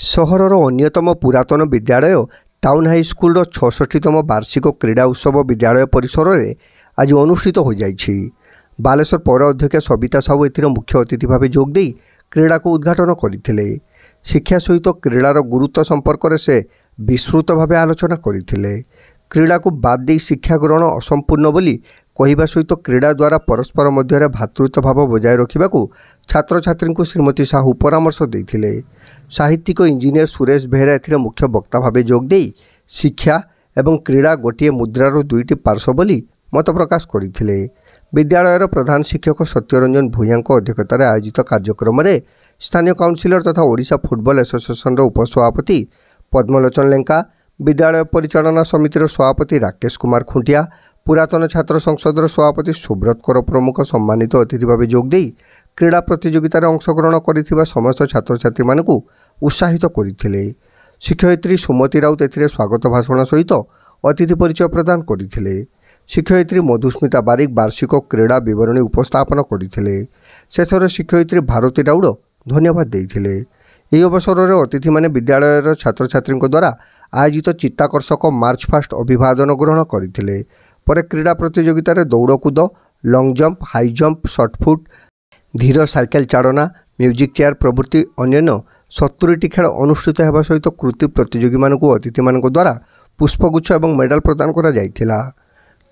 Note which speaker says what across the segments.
Speaker 1: सहरर अन्यतम पुरातन विद्यालय town high school 66तम वार्षिक क्रीड़ा उत्सव विद्यालय परिसर में आज अनुष्ठित हो जाइछि। बालेश्वर पौर अध्यक्ष सबिता साहू एथिर मुख्य अतिथि भाव जोगदे क्रीड़ा को उद्घाटन करथिले। शिक्षा सहित क्रीड़ार गुरुत्व संपर्क में से विस्तृत भाव आलोचना करथिले। क्रीड़ा को बाद दे शिक्षा ग्रहण असंपूर्ण बोली कहवा सहित क्रीड़ा द्वारा परस्पर मध्य भातृत्व भाव बजाय रखा छात्र छात्री को श्रीमती साहू परामर्श देथिले। साहित्यिक इंजीनियर सुरेश बेहरा एथिरे मुख्य वक्ता भाव जोगदे शिक्षा एवं क्रीड़ा गोटे मुद्रार दुईटी पार्श्व बोली मत प्रकाश करथिले। विद्यालयर प्रधान शिक्षक सत्यरंजन भूया अध्यक्षतार आयोजित कार्यक्रम में स्थानीय काउंसिलर तथा ओडिशा फुटबॉल एसोसिएशन उपसभापति पद्मलोचन लेंका, विद्यालय परिचालना समितिर सभापति राकेश कुमार खुंटिया, पुरातन छात्र संसदर सभापति सुब्रत कर प्रमुख सम्मानित अतिथि भाव जोगदे क्रीड़ा प्रतियोगितार अंशग्रहण कर समस्त छात्र छात्री मानकु उत्साहित करथिले। शिक्षयित्री सुमती राउत एथिरे स्वागत भाषण सहित अतिथि परिचय प्रदान करथिले। शिक्षयित्री मधुस्मिता बारिक वार्षिक क्रीड़ा विवरणी उपस्थापन करथिले। शेषर शिक्षयित्री भारती राउड धन्यवाद देथिले। यह अवसर में अतिथि माने विद्यालय छात्र छात्री द्वारा आयोजित चित्ताकर्षक मार्च फास्ट अभिवादन ग्रहण करथिले। पर क्रीड़ा प्रतियोगितार दौड़कूद, लंग जंप, हाई जंप, शॉर्टफुट, धीर साइकेल चालना, म्यूजिक चेयर प्रभृति अन्य 70टी खेल अनुष्ठित होगा सहित कृति प्रतियोगी मानक अतिथि मान द्वारा पुष्पगुच्छ और मेडल प्रदान करा जायथिला।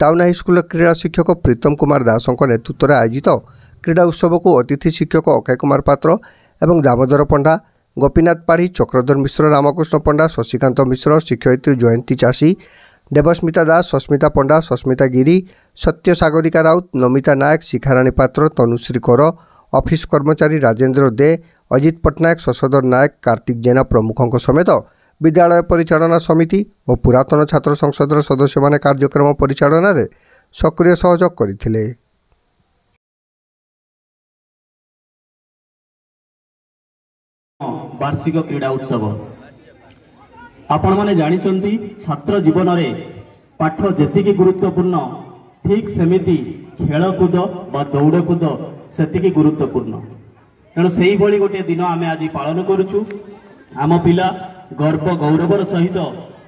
Speaker 1: टाउन हाईस्कूल क्रीड़ा शिक्षक प्रीतम कुमार दास नेतृत्व में आयोजित क्रीड़ा उत्सव को अतिथि शिक्षक अक्षय कुमार पात्र एवं दामोदर पंडा, गोपीनाथ पाढ़ी, चक्रधर मिश्र, रामकृष्ण पंडा, शशिकांत मिश्र, शिक्षयित्री जयंती चाषी, देवस्मिता दास, सस्मिता पंडा, सस्मिता गिरी, सत्य सागरिका राउत, नमिता नायक, शिखाराणी पात्र, तनुश्री कर, ऑफिस कर्मचारी राजेंद्र दे, अजित पट्टनायक, शशधर नायक, कार्तिक जेना प्रमुखों समेत विद्यालय परिचालना समिति और पुरातन छात्र संसदर सदस्य माने कार्यक्रम परिचालना रे सक्रिय सहयोग करथिले।
Speaker 2: वार्षिक क्रीड़ा उत्सव आपण माने जानिचंती छात्र जीवन रे पाठ जेतिकी गुरुत्वपूर्ण ठीक सेमिति खेलकूद बा दौड़कूद सेतिकी गुरुत्वपूर्ण। तेणु से ही गोटे दिन आम आज पालन करुचु। आम पिला गर्व गौरवर सहित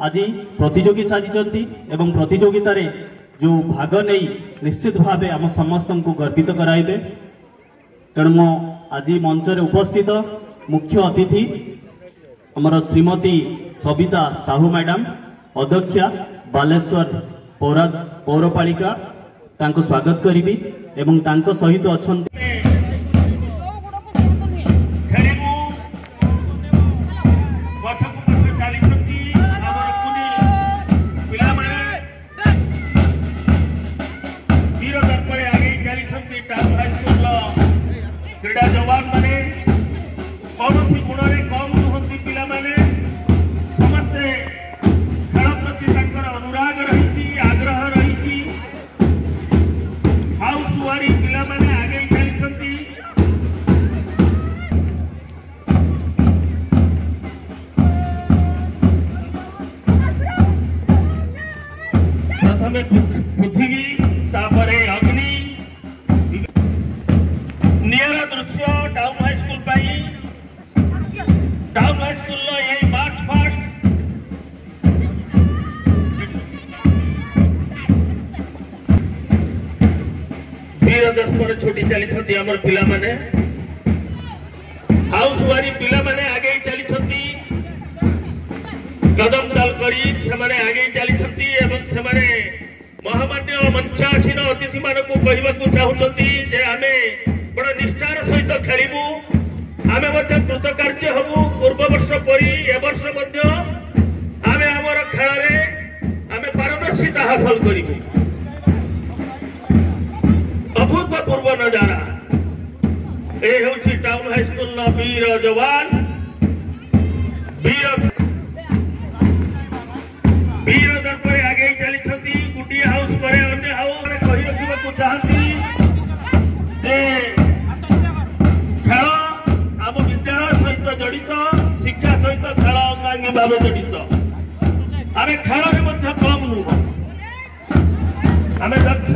Speaker 2: आज प्रतियोगी साजिचंती एवं प्रतियोगिता रे जो भाग नहीं निश्चित भाव आम समस्त को गर्वित कराइबे। तेणु मो आज मंच रे उपस्थित मुख्य अतिथि आमर श्रीमती सबिता साहू मैडम अध्यक्षा बालेश्वर पौरपालिका तांको स्वागत करी एवं तांको सहित अच्छा
Speaker 3: क्रीड़ा जवान माने कौन सी गुण कम नुहति पिला माने समस्ते खेल प्रति अनुराग रही आग्रह रही हाउस वारी पिला माने आगे चली। प्रथमे पृथ्वी तापरे अग्नि निरा दृश्य टाउन हाईस्कूल टाउन हाईस्कूल यही मार्च फास्ट वीर दस पर छुटी चली आमर पिला माने हाउस वारी पिला माने आगे चली कदम ताल करी से आगे चली एवं से महामान्य मंचासीन अतिथि मान को कहवाक चाहते जे आमे बड़ा निष्ठार सहित खेलू आमे कृतकार्य हबू। पूर्व वर्ष परी ए वर्ष आमे आमर खेल आमे पारदर्शिता हासिल करूँ। अभूतपूर्व नजारा ए हूँ टाउन हाईस्कूल वीर जवान वीर दर्पे आगे चली गोटे हाउस पर अन्य हाउस कही रखा चाहती खेल आम विद्यालय सहित जड़ित शिक्षा सहित खेल अंगांगी भाव जड़ित आम खेल में कम नुह आम दक्ष